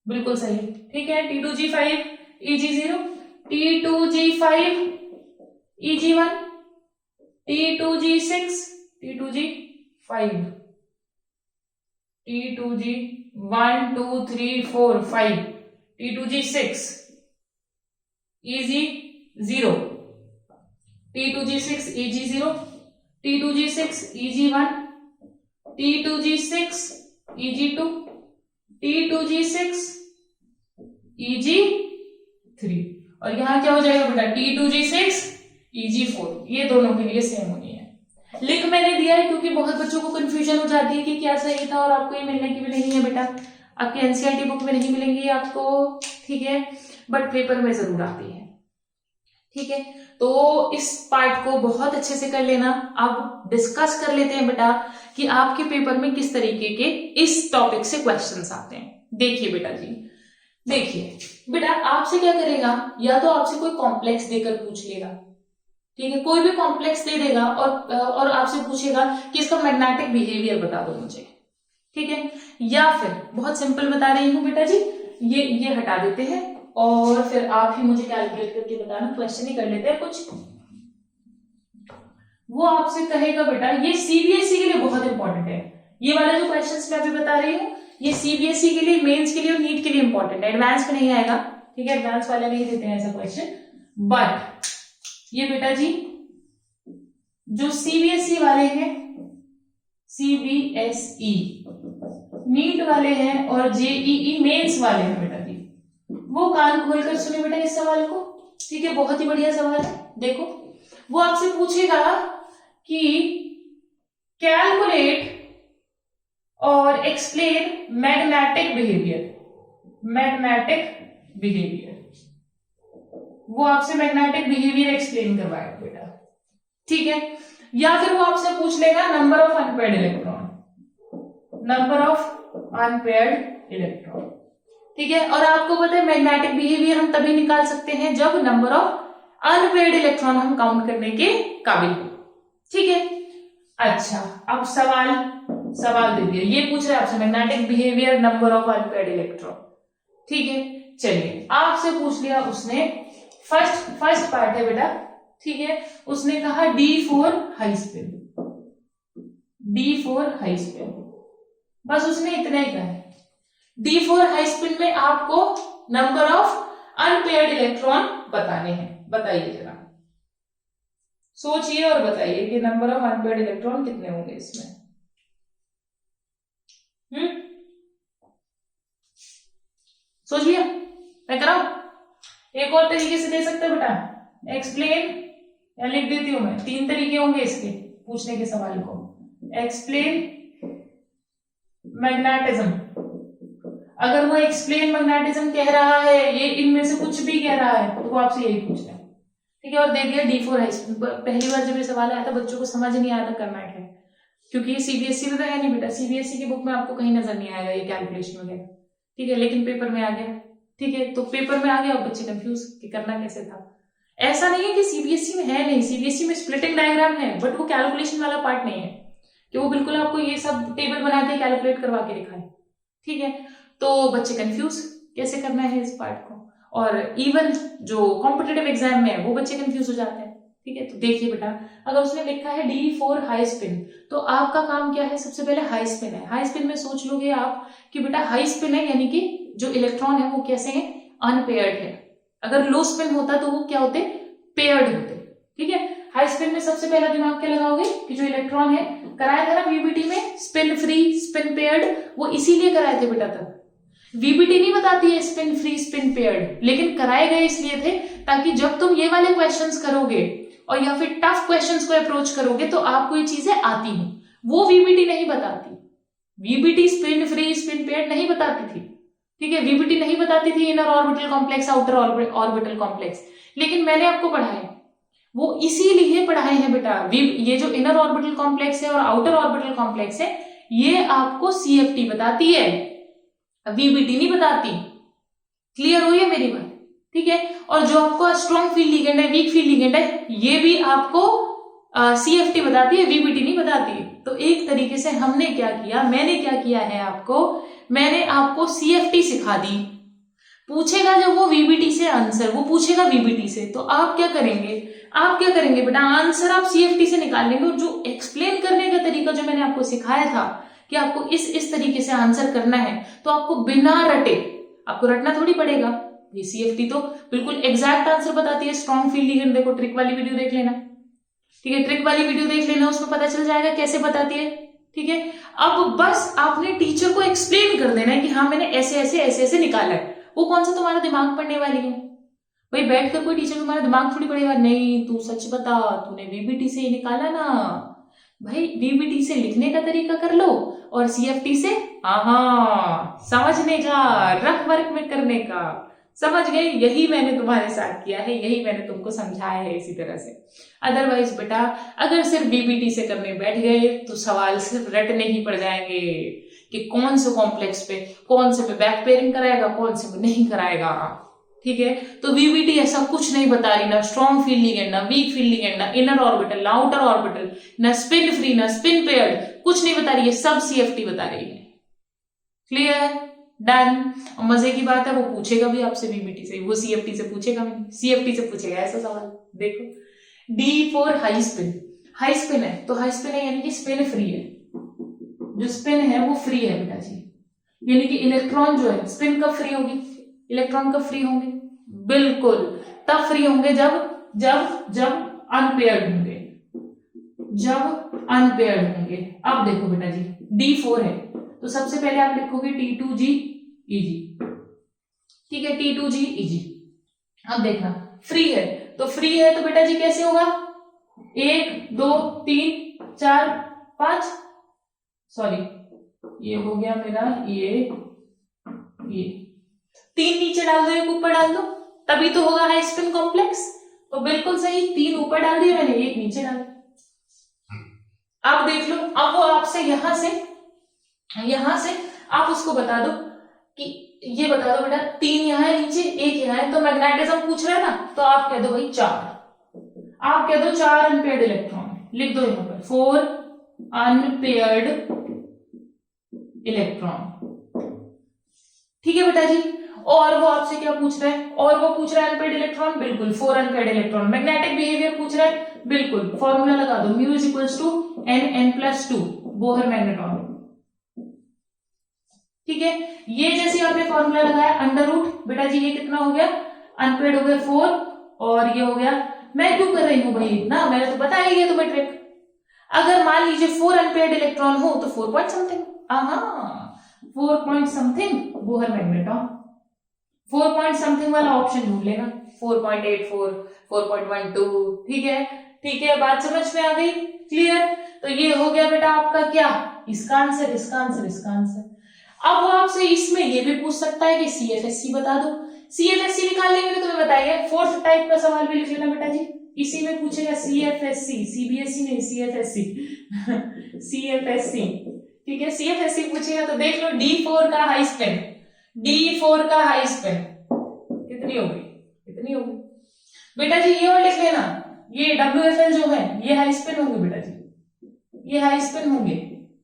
बिल्कुल सही, ठीक है। T2G5 EG0, T2G5 EG1, T2G6 T2G5, T2G1 2 3 4 5, T2G6 EG0, T2G6 EG0, T2G6 EG1, T2G6 EG2, T2G6 EG3, और यहां क्या हो जाएगा बेटा T2G6 EG4, ये दोनों के लिए सेम होनी है। लिख मैंने दिया है क्योंकि बहुत बच्चों को कंफ्यूजन हो जाती है कि क्या सही था, और आपको ये मिलने की भी नहीं है बेटा, आपके एनसीईआरटी बुक में नहीं मिलेंगी आपको, ठीक है, बट पेपर में जरूर आती है, ठीक है। तो इस पार्ट को बहुत अच्छे से कर लेना। अब डिस्कस कर लेते हैं बेटा कि आपके पेपर में किस तरीके के इस टॉपिक से क्वेश्चंस आते हैं। देखिए बेटा जी, देखिए बेटा आपसे क्या करेगा, या तो आपसे कोई कॉम्प्लेक्स देकर पूछ लेगा, ठीक है, कोई भी कॉम्प्लेक्स दे देगा और आपसे पूछेगा कि इसका मैग्नेटिक बिहेवियर बता दो मुझे, ठीक है। या फिर बहुत सिंपल बता रही हूँ बेटा जी, ये हटा देते हैं और फिर आप ही मुझे कैलकुलेट करके बताना, क्वेश्चन ही कर लेते हैं कुछ। वो आपसे कहेगा बेटा, ये सीबीएसई के लिए बहुत इंपॉर्टेंट है, ये वाले जो क्वेश्चंस मैं अभी बता रही हूँ ये सीबीएसई के लिए, मेंस के लिए और नीट के लिए इंपॉर्टेंट है, एडवांस में नहीं आएगा, ठीक है, एडवांस वाले नहीं देते हैं ऐसा क्वेश्चन। बट ये बेटा जी जो सीबीएसई वाले हैं, सीबीएसई नीट वाले हैं और जेईई मेंस वाले हैं बेटा जी, वो कान खोलकर सुने बेटा इस सवाल को, ठीक है, बहुत ही बढ़िया सवाल है। देखो वो आपसे पूछेगा कि कैलकुलेट और एक्सप्लेन मैग्नेटिक बिहेवियर, वो आपसे मैग्नेटिक बिहेवियर एक्सप्लेन करवाएगा बेटा, ठीक है। या फिर वो आपसे पूछ लेगा नंबर ऑफ अनपेयर्ड इलेक्ट्रॉन, ठीक है। और आपको पता है मैग्नेटिक बिहेवियर हम तभी निकाल सकते हैं जब नंबर ऑफ अनपेयर्ड इलेक्ट्रॉन हम काउंट करने के काबिल हो, ठीक है। अच्छा अब सवाल दे दिया, ये पूछ रहा है आपसे magnetic behaviour number of unpaired electron, ठीक है। चलिए आपसे पूछ लिया उसने, फर्स्ट पार्ट है बेटा, ठीक है, उसने कहा D4 हाई स्पिन, बस उसने इतना ही कहा है। D4 हाई स्पिन में आपको नंबर ऑफ अनपेयर्ड इलेक्ट्रॉन बताने हैं, बताइए जरा, सोचिए और बताइए कि नंबर ऑफ अनपेयर्ड इलेक्ट्रॉन कितने होंगे इसमें। सोच लिया? मैं कराऊं? एक और तरीके से दे सकते बेटा, एक्सप्लेन, या लिख देती हूं मैं, 3 तरीके होंगे इसके पूछने के सवाल को। एक्सप्लेन मैग्नेटिज्म, अगर वो एक्सप्लेन मैग्नेटिज्म कह रहा है, ये इनमें से कुछ भी कह रहा है, तो वो आपसे यही पूछ रहा है, ठीक है। और दे दिया D4 हाई स्पिन। पहली बार जब ये सवाल आया था बच्चों को समझ नहीं आया था करना है, क्योंकि ये सीबीएसई में तो है नहीं बेटा, सीबीएसई की बुक में आपको कहीं नजर नहीं आएगा ये कैलकुलेशन वगैरह, ठीक है, लेकिन पेपर में आ गया, ठीक है, तो पेपर में आ गया और बच्चे कंफ्यूज कि करना कैसे था। ऐसा नहीं है कि सीबीएसई में है नहीं, सीबीएसई में स्प्लिटिंग डायग्राम है, बट वो कैलकुलेशन वाला पार्ट नहीं है कि वो बिल्कुल आपको ये सब टेबल बना के कैलकुलेट करवा के दिखाए। ठीक है, तो बच्चे कंफ्यूज कैसे करना है इस पार्ट को, और इवन जो कॉम्पिटिटिव एग्जाम में है वो बच्चे कंफ्यूज हो जाते हैं। ठीक है, तो देखिए बेटा, अगर उसने लिखा है D4 हाई स्पिन, तो आपका काम क्या है, सबसे पहले हाई स्पिन है। हाई स्पिन में सोच लोगे आप कि बेटा हाई स्पिन है यानी कि जो इलेक्ट्रॉन है वो कैसे है, अनपेयर्ड है। अगर लो स्पिन होता तो वो क्या होते, पेयर्ड होते। ठीक है, हाई स्पिन में सबसे पहला दिमाग क्या लगाओगे कि जो इलेक्ट्रॉन है, कराया था ना वीबीटी में स्पिन फ्री स्पिन पेयर्ड, वो इसीलिए कराए थे बेटा तब। वीबीटी नहीं बताती है स्पिन फ्री स्पिन पेयर्ड, लेकिन कराए गए इसलिए थे ताकि जब तुम ये वाले क्वेश्चंस करोगे और या फिर टफ क्वेश्चंस को अप्रोच करोगे तो आपको ये चीजें आती हो। वो वीबीटी नहीं बताती, VBT spin free spin paired नहीं बताती थी। ठीक है, वीबीटी नहीं बताती थी inner orbital complex outer orbital complex, लेकिन मैंने आपको पढ़ाया, वो इसीलिए पढ़ाए हैं बेटा। ये जो इनर ऑर्बिटल कॉम्प्लेक्स है और आउटर ऑर्बिटल कॉम्प्लेक्स है, ये आपको सीएफटी बताती है, वीबीटी नहीं बताती। क्लियर हुई है मेरी बात? ठीक है, और जो आपको स्ट्रॉन्ग फील्ड लिगेंड है, वीक फील्ड लिगेंड है, ये भी आपको सीएफटी बताती है, वीबीटी नहीं बताती है। तो एक तरीके से हमने क्या किया, मैंने क्या किया है आपको, मैंने आपको सीएफटी सिखा दी। पूछेगा जब वो वीबीटी से आंसर, वो पूछेगा वीबीटी से, तो आप क्या करेंगे, आप क्या करेंगे बेटा, आंसर आप सीएफटी से निकाल लेंगे। और जो एक्सप्लेन करने का तरीका जो मैंने आपको सिखाया था कि आपको इस तरीके से आंसर करना है, तो आपको बिना रटे, आपको रटना थोड़ी पड़ेगा। ये सीएफटी तो बिल्कुल एग्जैक्ट आंसर बताती है। स्ट्रॉन्ग फील्ड लिगेंड देखो, ट्रिक वाली वीडियो देख लेना। ठीक है, ट्रिक वाली वीडियो देख लेना, उसमें पता चल जाएगा कैसे बताती है। ठीक है, अब बस आपने टीचर को एक्सप्लेन कर देना है कि हाँ मैंने ऐसे ऐसे ऐसे ऐसे निकाला है। वो कौन सा तुम्हारा दिमाग पढ़ने वाली है भाई, बैठकर कोई टीचर तुम्हारा दिमाग थोड़ी पढ़ेगा। नहीं, तू सच बता, तूने वीबीटी से ही निकाला ना भाई, वीबीटी से लिखने का तरीका कर लो और सीएफटी से समझने का, रफ वर्क में करने का। समझ गए? यही मैंने तुम्हारे साथ किया है, यही मैंने तुमको समझाया है इसी तरह से। अदरवाइज बेटा अगर सिर्फ वीबीटी से करने बैठ गए तो सवाल सिर्फ रटने ही पड़ जाएंगे कि कौन से कॉम्प्लेक्स पे, कौन से पे बैक पेयरिंग कराएगा, कौन से पे नहीं कराएगा। ठीक है, तो वीबीटी ऐसा कुछ नहीं बता रही, ना स्ट्रॉन्ग फील्ड लिगेंड, ना वीक फील्ड लिगेंड, ना इनर ऑर्बिटल, ना आउटर ऑर्बिटल, ना स्पिन फ्री, ना स्पिन पेयर्ड, कुछ नहीं बता रही है, सब सीएफटी बता रही है। क्लियर? डन। मजे की बात है, वो पूछेगा भी आपसे वीबीटी से, वो सीएफटी से पूछेगा नहीं, सीएफटी से पूछेगा ऐसा सवाल। देखो D4 high spin, high spin है तो हाई स्पिन है यानी कि स्पिन फ्री है, जो स्पिन है वो फ्री है बेटा जी, यानी कि इलेक्ट्रॉन जो है, स्पिन कब फ्री होगी, इलेक्ट्रॉन कब फ्री होंगे, बिल्कुल तब फ्री होंगे जब जब जब अनपेयर्ड होंगे, जब अनपेयर्ड होंगे। अब देखो बेटा जी, D4 है तो सबसे पहले आप लिखोगे T2G Eg। ठीक है, T2G Eg। अब देखना फ्री है तो फ्री है तो बेटा जी कैसे होगा, 1 2 3 4 5, सॉरी ये हो गया मेरा, ये 3 नीचे डाल दो, 1 ऊपर डाल दो, तभी तो होगा हाई स्पिन कॉम्प्लेक्स। तो बिल्कुल सही, 3 ऊपर डाल दिया मैंने, 1 नीचे डाल। अब देख लो, अब वो आपसे यहां से आप उसको बता दो कि ये बता दो बेटा 3 यहाँ है नीचे, 1 यहाँ है, तो मैग्नेटिज्म पूछ रहा है ना, तो आप कह दो भाई 4, आप कह दो 4 अनपेयर्ड इलेक्ट्रॉन, लिख दो यहाँ पर 4 अनपेयर्ड इलेक्ट्रॉन। ठीक है बेटा जी, और वो आपसे क्या पूछ रहा है, और वो पूछ रहा है अनपेयर्ड इलेक्ट्रॉन, बिल्कुल 4 अनपेयर्ड इलेक्ट्रॉन। मैग्नेटिक बिहेवियर पूछ रहा है, बिल्कुल फॉर्मूला लगा दो, mu is equals to N+2 Bohr magnetron. ठीक है, ये जैसे आपने फॉर्मूला लगाया अंडर रूट, बेटा जी ये कितना हो गया, अनपेयर्ड हो गया 4 और ये हो गया, मैं क्यों कर रही हूं भाई इतना, मैंने तो बताया ही है तुम्हें ट्रिक। अगर मान लीजिए 4 अनपेयर्ड इलेक्ट्रॉन हो तो 4 point something, 4 point something Bohr magnetron, 4 point something वाला ऑप्शन ढूंढ लेना, 4.84 4.12। ठीक है, बात समझ में आ गई, क्लियर? तो ये हो गया बेटा आपका क्या, इसका आंसर, इसका आंसर, इसका आंसर। अब वो आपसे इसमें ये भी पूछ सकता है कि CFSC बता दो, CFSC निकालने के लिए तुम्हें बताइए, 4th टाइप का सवाल भी लिख लेना बेटा जी, इसी में पूछेगा CFSC, CBSE नहीं CFSC CFSC। ठीक है, CFSC पूछेगा तो देख लो D4 का हाई स्पिन, D4 का हाई स्पिन कितनी हो गई, इतनी हो गई बेटा जी। ये और लिख लेना, ये WFL जो है ये हाई स्पिन होंगे बेटा जी, ये हाई स्पिन होंगे,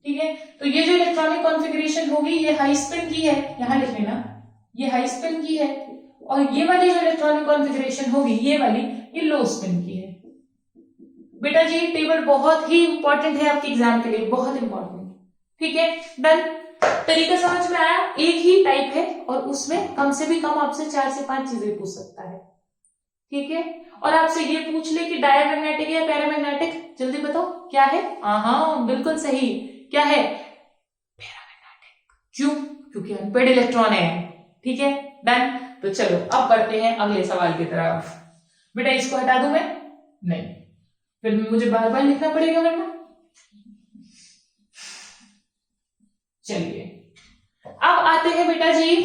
ठीक है। तो ये जो इलेक्ट्रॉनिक कॉन्फ़िगरेशन होगी ये हाई स्पिन की है, यहां लिख लेना ये हाई स्पिन की है, और ये वाली जो इलेक्ट्रॉनिक कॉन्फ़िगरेशन होगी ये वाली ये लो स्पिन की है। बेटा जी टेबल बहुत ही इंपॉर्टेंट है आपके एग्जाम के लिए, बहुत इंपॉर्टेंट, ठीक है। डन, तरीका समझ में आया। एक ही टाइप है और उसमें कम से भी कम आपसे 4 से 5 चीजें पूछ सकता है, ठीक है। और आपसे ये पूछ ले कि डायमैग्नेटिक या पैरामैग्नेटिक, जल्दी बताओ क्या है। हाँ बिल्कुल सही, क्या है, पैरामैग्नेटिक। क्यों, क्योंकि अनपेड इलेक्ट्रॉन है, ठीक है। डन, तो चलो अब बढ़ते हैं अगले सवाल की तरफ। बेटा इसको हटा दूं मैं, नहीं, फिर मुझे बार बार लिखना पड़ेगा वरना। चलिए अब आते हैं बेटा जी,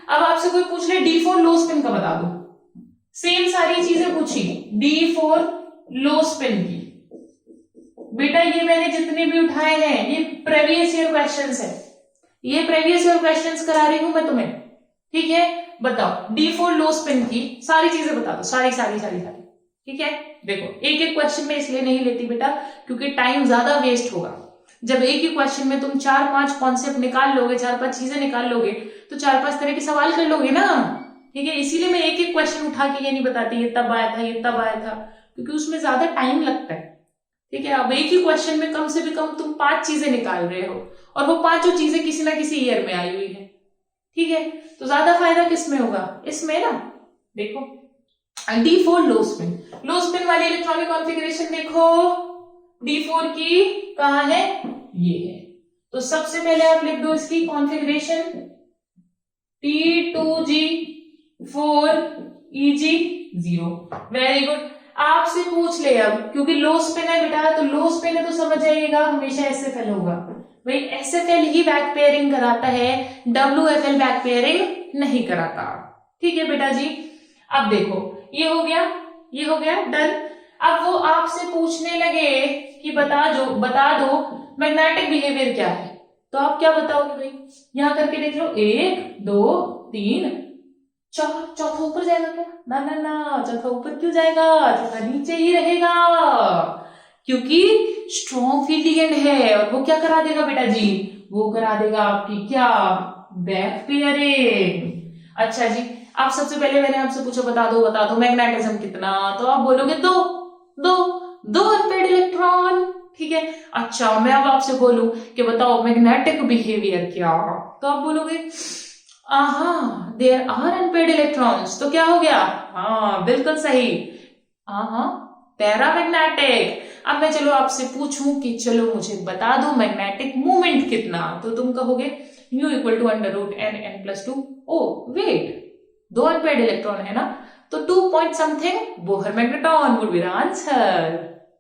अब आपसे कोई पूछ ले D4 लो स्पिन का बता दो, सेम सारी चीजें पूछी D4 लो स्पिन की। बेटा ये मैंने जितने भी उठाए हैं ये प्रीवियस ईयर क्वेश्चंस है, ये प्रीवियस ईयर क्वेश्चंस करा रही हूं मैं तुम्हें, ठीक है। बताओ D4 लो स्पिन की सारी चीजें बता दो, सारी सारी सारी सारी, ठीक है। देखो एक एक क्वेश्चन में इसलिए नहीं लेती बेटा क्योंकि टाइम ज्यादा वेस्ट होगा। जब एक ही क्वेश्चन में तुम 4-5 कॉन्सेप्ट निकाल लोगे, 4-5 चीजें निकाल लोगे, तो 4-5 तरह के सवाल कर लोगे ना, ठीक है। इसीलिए मैं एक एक क्वेश्चन उठा के ये नहीं बताती ये तब आया था, ये तब आया था, क्योंकि उसमें ज्यादा टाइम लगता है, ठीक है। अब एक ही क्वेश्चन में कम से भी कम तुम 5 चीजें निकाल रहे हो, और वो 5 चीजें किसी ना किसी ईयर में आई हुई है, ठीक है। तो ज्यादा फायदा किसमें होगा, इसमें ना। देखो D4 लो स्पिन, लो स्पिन वाली इलेक्ट्रॉनिक कॉन्फ़िगरेशन देखो, D4 की कहां है, ये है। तो सबसे पहले आप लिख दो इसकी कॉन्फ़िगरेशन T2G4EG0। वेरी गुड, आपसे पूछ ले अब, क्योंकि लो स्पिन है बेटा, तो लो स्पिन है तो समझ जाइएगा हमेशा SFL होगा भाई, SFL ही बैक पेयरिंग कराता है, WFL बैक पेयरिंग नहीं कराता, ठीक है बेटा जी। अब देखो ये हो गया, ये हो गया, डन। अब वो आपसे पूछने लगे कि बता दो मैग्नेटिक बिहेवियर क्या है, तो आप क्या बताओगे भाई, यहां करके देख लो, 1 2 3 चौथा ऊपर जाएगा क्या, ना ना ना, चौथा ऊपर क्यों जाएगा, चौथा नीचे ही रहेगा, क्योंकि स्ट्रॉन्ग फील्ड लिगेंड है, और वो क्या करा देगा बेटा जी, वो करा देगा आपकी क्या, बैक पेयरिंग। अच्छा जी, आप सबसे पहले मैंने आपसे पूछा बता दो मैग्नेटिज्म कितना, तो आप बोलोगे दो अनपेड इलेक्ट्रॉन, ठीक है। अच्छा मैं अब आपसे बोलूं कि बताओ मैग्नेटिक बिहेवियर क्या, तो आप बोलोगे देयर आर अनपेड इलेक्ट्रॉन्स, तो क्या हो गया, हाँ बिल्कुल सही, पैरामैग्नेटिक। अब मैं चलो आपसे पूछूं कि चलो मुझे बता दो मैग्नेटिक मोमेंट कितना, तो तुम कहोगे μ = √n+2। Oh wait, 2 unpaired electron है ना, तो 2 point something Bohr magnetron would be the answer.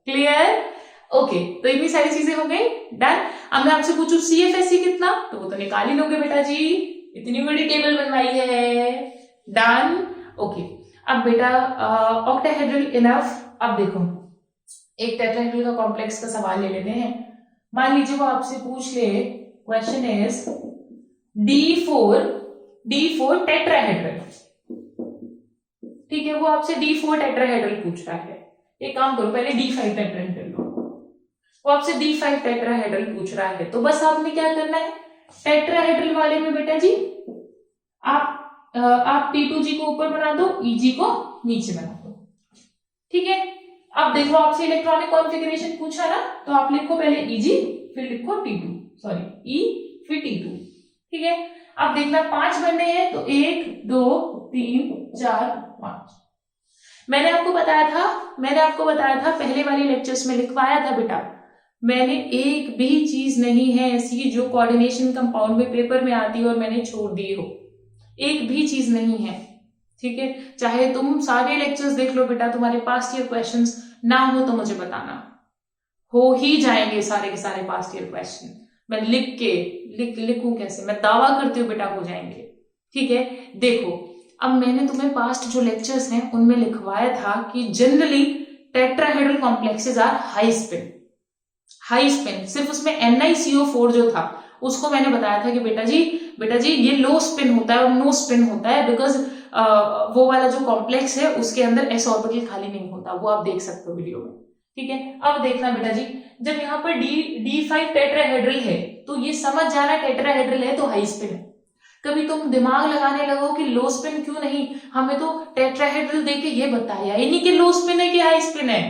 Clear, okay. तो इतनी सारी चीजें हो गई, डन। अब मैं आपसे पूछूं CFSE कितना, तो वो तो निकाल ही लोगे बेटा जी, इतनी बड़ी टेबल बनवाई है, डन, ओके। अब बेटा ऑक्टाहेड्रल इनफ। अब देखो एक टेट्राहेड्रल का कॉम्प्लेक्स का सवाल ले लेते हैं। मान लीजिए वो आपसे पूछ ले, क्वेश्चन इज D4 टेट्राहेड्रल, ठीक है। वो आपसे D4 टेट्राहेड्रल पूछ रहा है, एक काम करो पहले D5 टेट्राहेड्रल लो, वो आपसे D5 टेट्राहेड्रल पूछ रहा है, तो बस आपने क्या करना है, टेट्राहेड्रल वाले में बेटा जी आप T2G को ऊपर बना दो, EG को नीचे बना दो, ठीक है। अब देखो आपसे इलेक्ट्रॉनिक कॉन्फ़िगरेशन पूछा ना, तो आप लिखो पहले EG फिर लिखो T2, सॉरी E फिर T2, ठीक है। अब देखना 5 बनने हैं, तो 1 2 3 4 5। मैंने आपको बताया था पहले वाले लेक्चर्स में लिखवाया था बेटा, मैंने एक भी चीज नहीं है ऐसी जो कोऑर्डिनेशन कंपाउंड में पेपर में आती है और मैंने छोड़ दी हो, एक भी चीज नहीं है, ठीक है। चाहे तुम सारे लेक्चर्स देख लो बेटा, तुम्हारे पास्ट ईयर क्वेश्चंस ना हो तो मुझे बताना, हो ही जाएंगे सारे के सारे पास्ट ईयर क्वेश्चन, मैं लिखूं कैसे, मैं दावा करती हूँ बेटा हो जाएंगे, ठीक है। देखो अब मैंने तुम्हें पास्ट जो लेक्चर्स हैं उनमें लिखवाया था कि generally tetrahedral complexes are high spin, सिर्फ उसमें NiCO4 जो था उसको मैंने बताया था कि बेटा जी ये लो स्पिन होता है और नो स्पिन होता है, बिकॉज वो वाला जो कॉम्प्लेक्स है उसके अंदर एस ऑर्बिटल खाली नहीं होता, वो आप देख सकते हो वीडियो में। ठीक है, अब देखना बेटा जी, जब यहाँ पर D5 टेट्राहेड्रल है तो ये समझ जाना टेट्राहेड्रल है तो हाई स्पिन है। कभी तुम दिमाग लगाने लगो कि लो स्पिन क्यों नहीं, हमें तो टेट्राहेड्रल देके ये बताया ही नहीं कि लो स्पिन है कि हाई स्पिन है।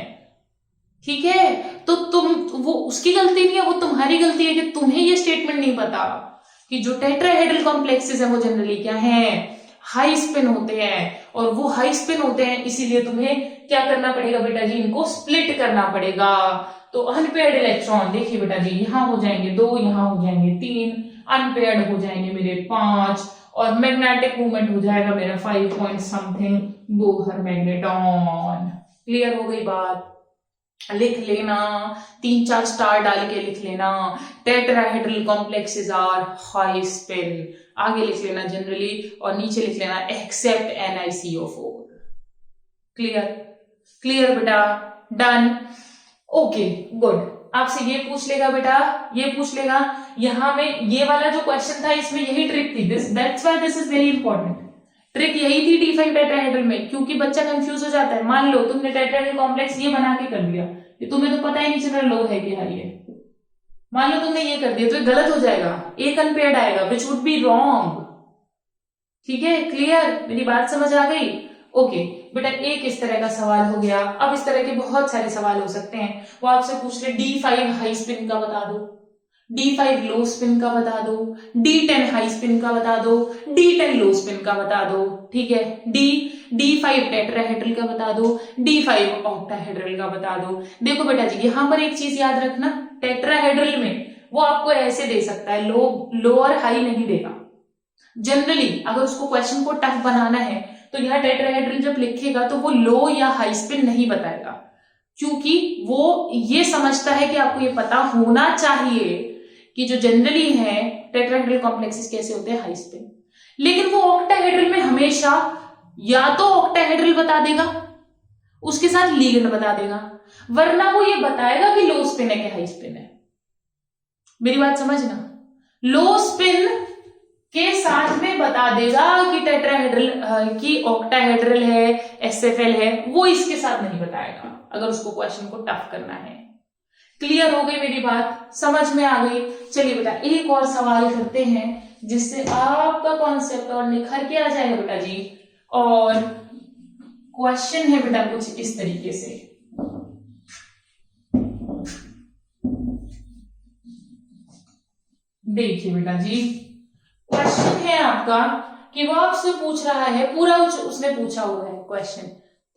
ठीक है, तो तुम, वो उसकी गलती नहीं है, वो तुम्हारी गलती है कि तुम्हें ये स्टेटमेंट नहीं पता कि जो टेट्राहेड्रल कॉम्प्लेक्सेस है वो जनरली क्या है, हाई स्पिन होते हैं, और वो हाई स्पिन होते हैं इसीलिए तुम्हें क्या करना पड़ेगा बेटा जी, इनको स्प्लिट करना पड़ेगा। तो अनपेयर्ड इलेक्ट्रॉन देखिए बेटा जी, यहां हो जाएंगे 2, यहां हो जाएंगे 3, अनपेयर्ड हो जाएंगे मेरे 5, और मैग्नेटिक मूवमेंट हो जाएगा मेरा 5 point something Bohr magneton. Clear हो गई बात? लिख लेना, 3-4 स्टार डाल के लिख लेना, tetrahedral complexes are high spin, आगे लिख लेना जनरली, और नीचे लिख लेना एक्सेप्ट NiCO4। क्लियर? क्लियर बेटा? डन? Okay good. आपसे ये पूछ लेगा बेटा, ये पूछ लेगा, यहां में ये वाला जो क्वेश्चन था इसमें यही ट्रिक थी, that's why this is very important. Trick यही थी D5 टेट्राहेड्रल में, क्योंकि बच्चा कंफ्यूज हो जाता है। मान लो तुमने टेट्राहेड्रल कॉम्प्लेक्स ये बना के कर दिया, ये तुम्हें तो पता ही नहीं चल रहा लो है कि हाई है। मान लो तुमने ये कर दिया तो ये गलत हो जाएगा, एक अनपेयर्ड आएगा विच वुड बी रॉन्ग। ठीक है, क्लियर? मेरी बात समझ आ गई? ओके बेटा, एक इस तरह का सवाल हो गया। अब इस तरह के बहुत सारे सवाल हो सकते हैं। वो आपसे पूछ रहे D5 हाई स्पिन का बता दो, D5 लो स्पिन का बता दो, D10 हाई स्पिन का बता दो, D10 लो स्पिन का बता दो। ठीक है, D5 टेट्राहेड्रल का बता दो, D5 ऑक्टाहेड्रल का बता दो। देखो बेटा जी, यहां पर एक चीज याद रखना, टेट्राहेड्रल में वो आपको ऐसे दे सकता है, लो और हाई नहीं देगा। जनरली अगर उसको क्वेश्चन को टफ बनाना है तो यह टेट्राहेड्रल जब लिखेगा तो वो लो या हाई स्पिन नहीं बताएगा, क्योंकि वो ये समझता है कि आपको ये पता होना चाहिए कि जो जनरली है टेट्राहेड्रल कॉम्प्लेक्सेस कैसे होते हैं, हाई स्पिन। लेकिन वो ऑक्टाहेड्रल में हमेशा या तो ऑक्टाहेड्रल बता देगा, उसके साथ लिगेंड बता देगा, वरना वो ये बताएगा कि लो स्पिन है कि हाई स्पिन है। मेरी बात समझना, लो स्पिन के साथ में बता देगा कि टेट्राहेड्रल की ऑक्टाहेड्रल है, SFL है, वो इसके साथ नहीं बताएगा अगर उसको क्वेश्चन को टफ करना है। क्लियर हो गई मेरी बात? समझ में आ गई? चलिए बेटा, एक और सवाल करते हैं जिससे आपका कॉन्सेप्ट और निखर के आ जाएगा बेटा जी। और क्वेश्चन है बेटा कुछ इस तरीके से, देखिए बेटा जी, क्वेश्चन है आपका कि वो आपसे पूछ रहा है, पूरा उसने पूछा हुआ है क्वेश्चन।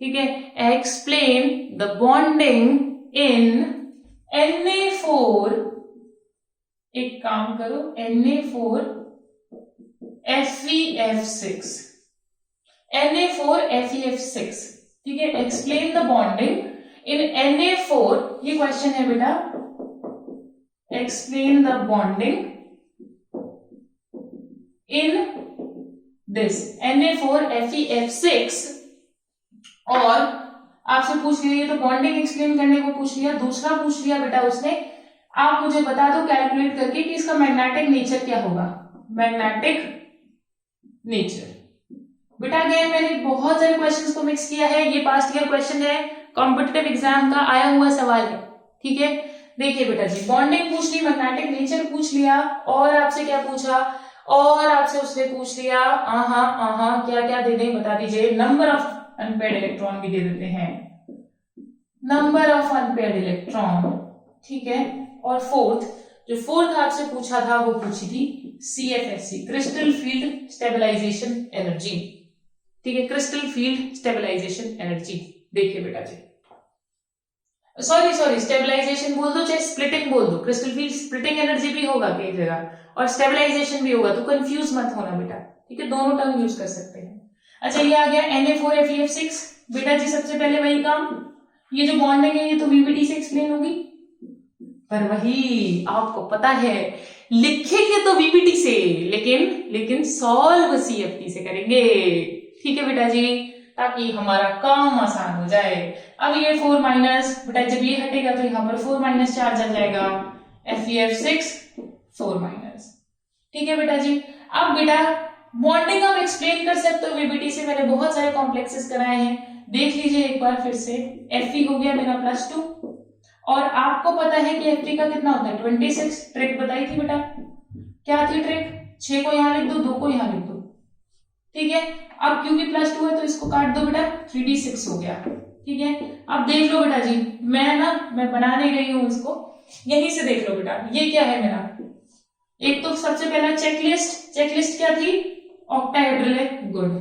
ठीक है, explain the bonding in Na4, एक काम करो, Na4 FeF6, Na4 FeF6। ठीक है, explain the bonding in Na4, ये क्वेश्चन है बेटा, explain the bonding in this Na4 FeF6। और आपसे पूछ लिया, ये तो बॉन्डिंग एक्सप्लेन करने को पूछ लिया। दूसरा पूछ लिया बेटा उसने, आप मुझे बता दो कैलकुलेट करके कि इसका मैग्नेटिक नेचर क्या होगा, मैग्नेटिक नेचर। बेटा अगेन मैंने बहुत सारे क्वेश्चंस को मिक्स किया है, ये पास्ट ईयर क्वेश्चन है, कॉम्पिटिटिव एग्जाम का आया हुआ सवाल है। ठीक है, देखिए बेटा जी, बॉन्डिंग पूछ ली, मैग्नेटिक नेचर पूछ लिया, और आपसे क्या पूछा, और आपसे उसने पूछ लिया क्या क्या दे दें बता दीजिए, नंबर ऑफ अनपेयर्ड इलेक्ट्रॉन भी दे देते हैं, नंबर ऑफ अनपेयर्ड इलेक्ट्रॉन। ठीक है, और जो फोर्थ आपसे पूछा था वो पूछी थी CFSE, crystal field stabilisation energy. ठीक है, क्रिस्टल फील्ड स्टेबलाइजेशन एनर्जी। देखिए बेटा जी, सॉरी स्टेबलाइजेशन बोल दो चाहे स्प्लिटिंग बोल दो, क्रिस्टल फील्ड स्प्लिटिंग एनर्जी भी होगा कई जगह और स्टेबलाइजेशन भी होगा, तो कंफ्यूज मत होना बेटा। ठीक है, दोनों टर्म यूज कर सकते हैं। अच्छा, ये आ गया Na4 FeF6। बेटा जी सबसे पहले वही काम, ये जो बॉन्डिंग है ये तो VBT से एक्सप्लेन होगी, पर वही आपको पता है लिखेंगे तो VBT से, लेकिन सॉल्व CFT से करेंगे। ठीक है बेटा जी, ताकि हमारा काम आसान हो जाए। अब ये 4 माइनस, बेटा जब ये हटेगा तो यहाँ पर 4 माइनस चार्ज आ जाएगा, FeF6 4 माइनस। ठीक है बेटा जी, अब बेटा बॉन्डिंग आप एक्सप्लेन कर सकते हो VBT से, मैंने बहुत सारे कॉम्प्लेक्सेस कराए हैं, देख लीजिए एक बार फिर से। Fe हो गया मेरा +2, और आपको पता है कि Fe का कितना होता है 26, ट्रिक बताई थी बेटा, क्या थी ट्रिक, 6 को यहाँ लिख दो, 2 को यहाँ लिख दो, ठीक है। अब क्योंकि +2 है तो इसको काट दो बेटा, 3d6 हो गया, ठीक है। अब देख लो बेटा जी, मैं बना नहीं रही हूं इसको, यहीं से देख लो बेटा, ये क्या है मेरा, एक तो सबसे पहला चेकलिस्ट क्या थी, ऑक्टाहेड्रल है, गुड।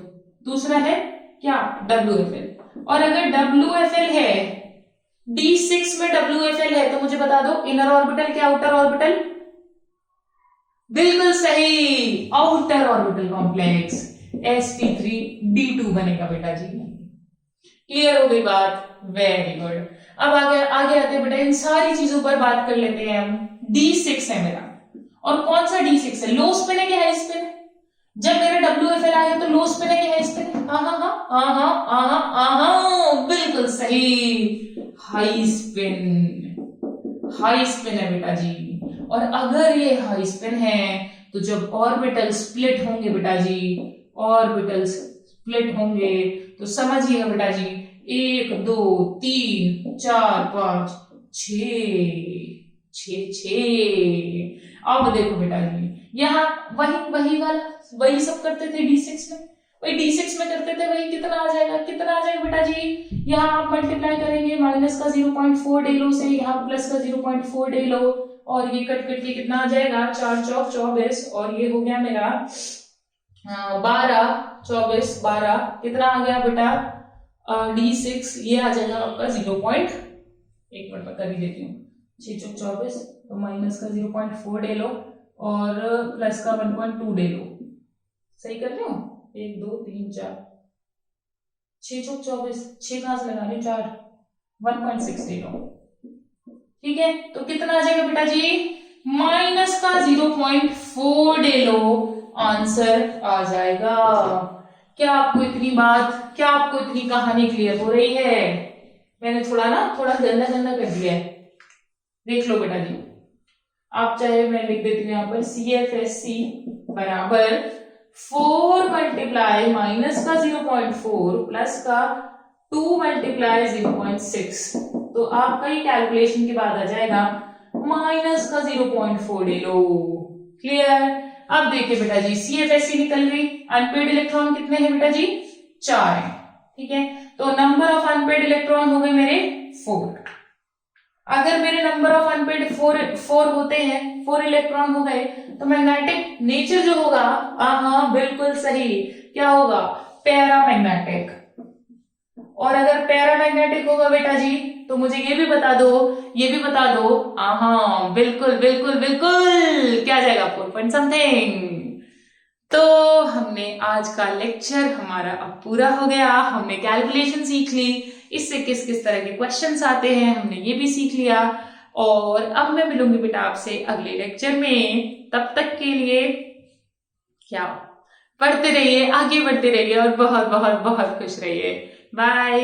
दूसरा है क्या, WFL, और अगर WFL है, D6 में WFL है, तो मुझे बता दो इनर ऑर्बिटल क्या आउटर ऑर्बिटल, बिल्कुल सही, आउटर ऑर्बिटल कॉम्प्लेक्स, sp3d2 बनेगा बेटा जी। क्लियर हो गई बात, वेरी गुड। अब आगे आगे आते बेटा, इन सारी चीजों पर बात कर लेते हैं हम। D6 है मेरा, और कौन सा D6 है, लो स्पिन है कि हाई स्पिन? जब मेरा WFL आया तो लो स्पिन है कि हाई स्पिन? बिल्कुल सही, हाई स्पिन है बेटा जी। और अगर ये हाई स्पिन है तो जब ऑर्बिटल स्प्लिट होंगे बेटा जी, ऑर्बिटल स्प्लिट होंगे तो समझिएगा बेटा जी, 1 2 3 4 5 6। अब देखो बेटा जी, यहाँ वही सब करते थे D6 में, वही D6 में करते थे, वही कितना आ जाएगा बेटा जी, यहाँ आप मल्टीप्लाई करेंगे, माइनस का 0.4 डे लो से यहाँ प्लस का 0.4 डे लो, और ये कट के कितना आ जाएगा, 4 चौक 24, और ये हो गया मेरा 12 24 12, कितना आ गया बेटा D6, ये आ जाएगा आपका 1 मिनट में कर ही देती हूँ, 6 चौक 24, तो माइनस का 0.4 डे लो और प्लस का 1.2 डे लो, सही कर रहे हो, 1 2 3 4, 6 चौक 24, 6 कहां से लगा रही हूँ, 4, 1.6 डे लो, ठीक है। तो कितना आ जाएगा बेटा जी, माइनस का 0.4 डे लो, आंसर आ जाएगा। क्या आपको इतनी कहानी क्लियर हो रही है? मैंने थोड़ा गंदा कर दिया है, देख लो बेटा जी। आप चाहे मैं लिख देती हूँ यहाँ पर CFSC बराबर 4 मल्टीप्लाई माइनस का 0.4 प्लस का 2 मल्टीप्लाई 0.6, तो आपका ही कैलकुलेशन के बाद आ जाएगा माइनस का 0.4 ले लो। क्लियर? अब देखिए बेटा जी, CFSC निकल गई, अनपेड इलेक्ट्रॉन कितने हैं बेटा जी, 4 है, ठीक है। तो नंबर ऑफ अनपेड इलेक्ट्रॉन हो गए मेरे 4। अगर मेरे नंबर ऑफ अनपेड 4 होते हैं, 4 इलेक्ट्रॉन हो गए, तो मैग्नेटिक नेचर जो होगा, हाँ बिल्कुल सही, क्या होगा, पैरामैग्नेटिक। और अगर पैरामैग्नेटिक होगा बेटा जी, तो मुझे ये भी बता दो, हाँ बिल्कुल, क्या जाएगा 4 पॉइंट समथिंग। तो हमने आज का लेक्चर हमारा अब पूरा हो गया, हमने कैलकुलेशन सीख ली, इससे किस किस तरह के क्वेश्चंस आते हैं हमने ये भी सीख लिया। और अब मैं मिलूंगी बेटा आपसे अगले लेक्चर में, तब तक के लिए क्या, पढ़ते रहिए, आगे बढ़ते रहिए और बहुत बहुत बहुत खुश रहिए। बाय।